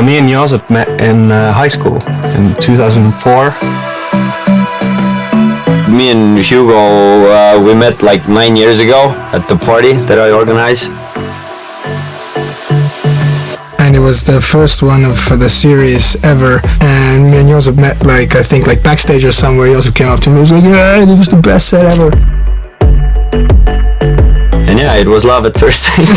Me and Josip met in high school in 2004. Me and Hugo, we met like 9 years ago at the party that I organized. And it was the first one of the series ever. And me and Josip met I think backstage or somewhere. Josip came up to me and was like, yeah, it was the best set ever. And yeah, it was love at first sight.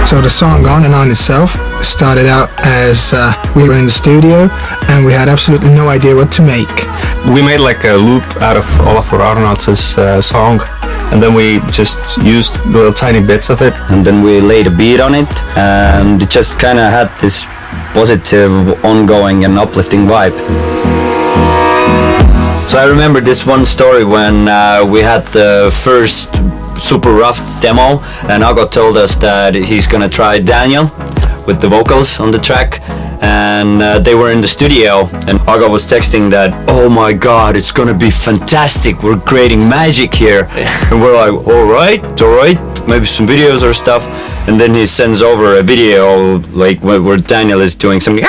So the song On and On itself started out as we were in the studio and we had absolutely no idea what to make. We made like a loop out of Olafur Arnalds' song, and then we just used little tiny bits of it. And then we laid a beat on it, and it just kind of had this positive, ongoing and uplifting vibe. So I remember this one story when we had the first super rough demo, and Ago told us that he's gonna try Daniel with the vocals on the track, and they were in the studio, and Ago was texting that, oh my god, it's gonna be fantastic, we're creating magic here. And we're like, alright, maybe some videos or stuff. And then he sends over a video like where Daniel is doing something.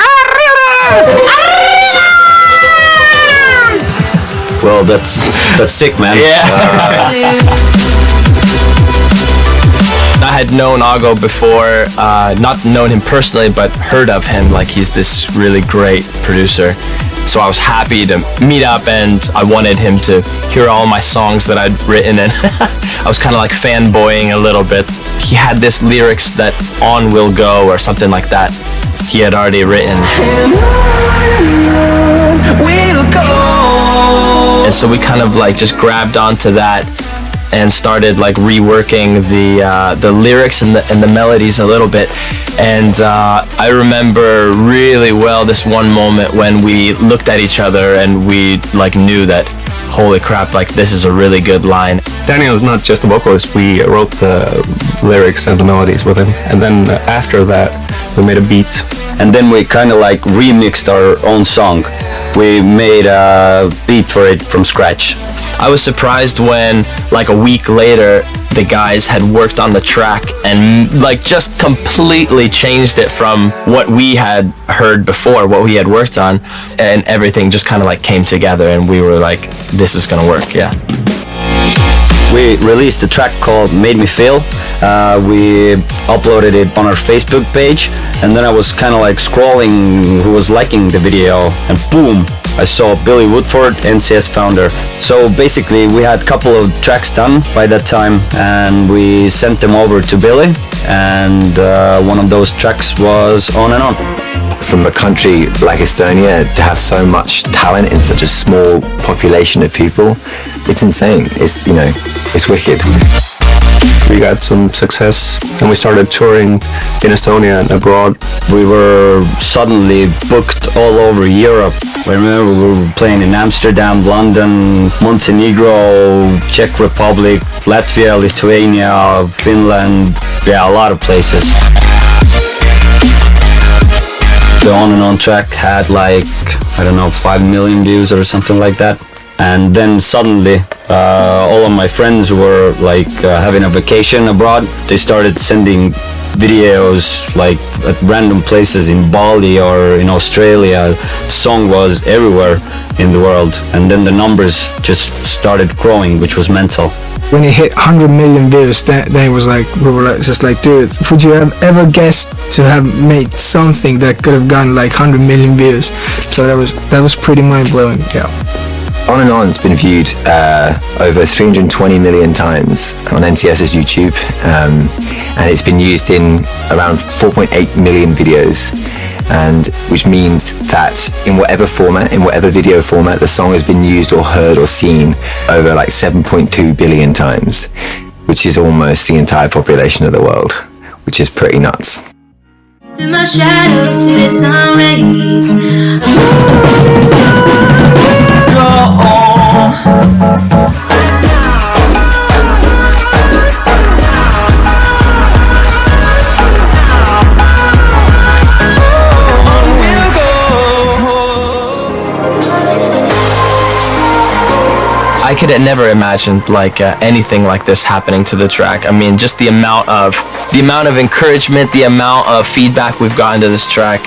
Well, that's sick, man. Yeah. I had known Ago before, not known him personally, but heard of him. Like, he's this really great producer. So I was happy to meet up, and I wanted him to hear all my songs that I'd written, and I was kind of like fanboying a little bit. He had this lyrics that On Will Go or something like that he had already written. And so we kind of like just grabbed onto that and started like reworking the lyrics and the melodies a little bit. And I remember really well this one moment when we looked at each other and we like knew that, holy crap, like this is a really good line. Daniel is not just a vocalist, we wrote the lyrics and the melodies with him. And then after that, we made a beat. And then we kind of like remixed our own song. We made a beat for it from scratch. I was surprised when, like a week later, the guys had worked on the track and like just completely changed it from what we had heard before, what we had worked on, and everything just kind of like came together, and we were like, this is gonna work, yeah. We released a track called Made Me Feel. We uploaded it on our Facebook page, and then I was kind of like scrolling who was liking the video, and boom, I saw Billy Woodford, NCS founder. So basically we had a couple of tracks done by that time, and we sent them over to Billy, and one of those tracks was On and On. From a country like Estonia to have so much talent in such a small population of people, it's insane. It's, you know, it's wicked. We got some success and we started touring in Estonia and abroad. We were suddenly booked all over Europe. I remember we were playing in Amsterdam, London, Montenegro, Czech Republic, Latvia, Lithuania, Finland, yeah, a lot of places. The On and On track had like, I don't know, 5 million views or something like that. And then suddenly all of my friends were like having a vacation abroad. They started sending videos like at random places in Bali or in Australia. The song was everywhere in the world, and then the numbers just started growing, which was mental. When it hit 100 million views, then it was like, we were like, just like, dude, would you have ever guessed to have made something that could have gotten like 100 million views? So that was pretty mind-blowing, yeah. On and On's been viewed over 320 million times on NCS's YouTube, and it's been used in around 4.8 million videos, and which means that in whatever format, in whatever video format, the song has been used or heard or seen over like 7.2 billion times, which is almost the entire population of the world, which is pretty nuts. Through my shadows to the sun rays. I could have never imagined like anything like this happening to the track. I mean, just the amount of encouragement, the amount of feedback we've gotten to this track,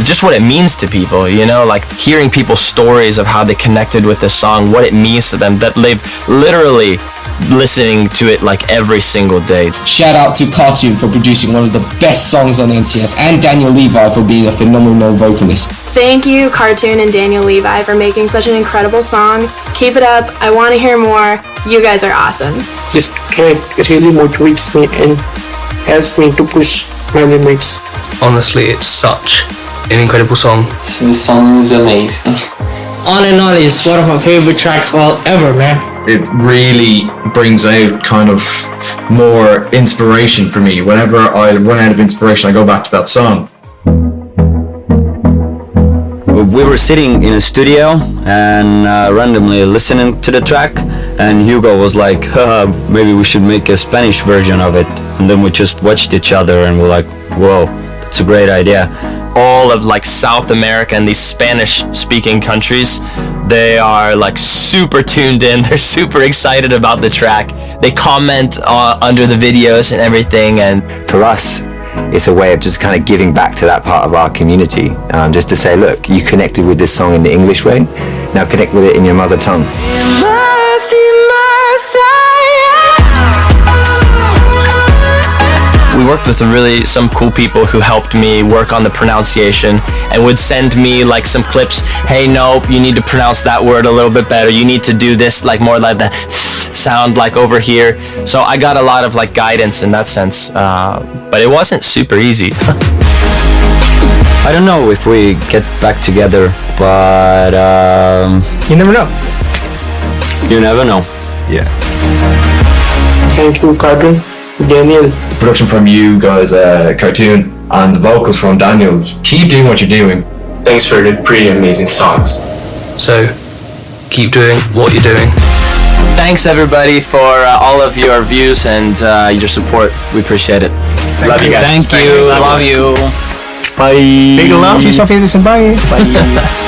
just what it means to people, you know, like hearing people's stories of how they connected with this song, what it means to them, that they've literally listening to it like every single day. Shout out to Cartoon for producing one of the best songs on NCS, and Daniel Levi for being a phenomenal vocalist. Thank you, Cartoon and Daniel Levi, for making such an incredible song. Keep it up. I want to hear more. You guys are awesome. This track really motivates me and helps me to push my limits. Honestly, it's such an incredible song. This song is amazing. On and On is one of my favorite tracks ever, man. It really brings out kind of more inspiration for me. Whenever I run out of inspiration, I go back to that song. We were sitting in a studio and randomly listening to the track, and Hugo was like, haha, maybe we should make a Spanish version of it. And then we just watched each other and we're like, whoa, that's a great idea. All of like South America and these Spanish speaking countries, they are like super tuned in. They're super excited about the track. They comment under the videos and everything. And For us, it's a way of just kind of giving back to that part of our community. Just to say, look, you connected with this song in the English way, now connect with it in your mother tongue. we worked with some cool people who helped me work on the pronunciation and would send me like some clips. Hey, no, you need to pronounce that word a little bit better. You need to do this like more like the sound like over here. So I got a lot of like guidance in that sense, but it wasn't super easy. I don't know if we get back together, but You never know. you never know. Yeah. Thank you, Cartoon, Daniel. Production from you guys, Cartoon, and the vocals from Daniel. Keep doing what you're doing. Thanks for the pretty amazing songs. So, keep doing what you're doing. Thanks everybody for all of your views and your support. We appreciate it. Love you guys. Thank you. I love you. Bye. Big love. Tschüss auf Wiedersehen. Bye. Bye.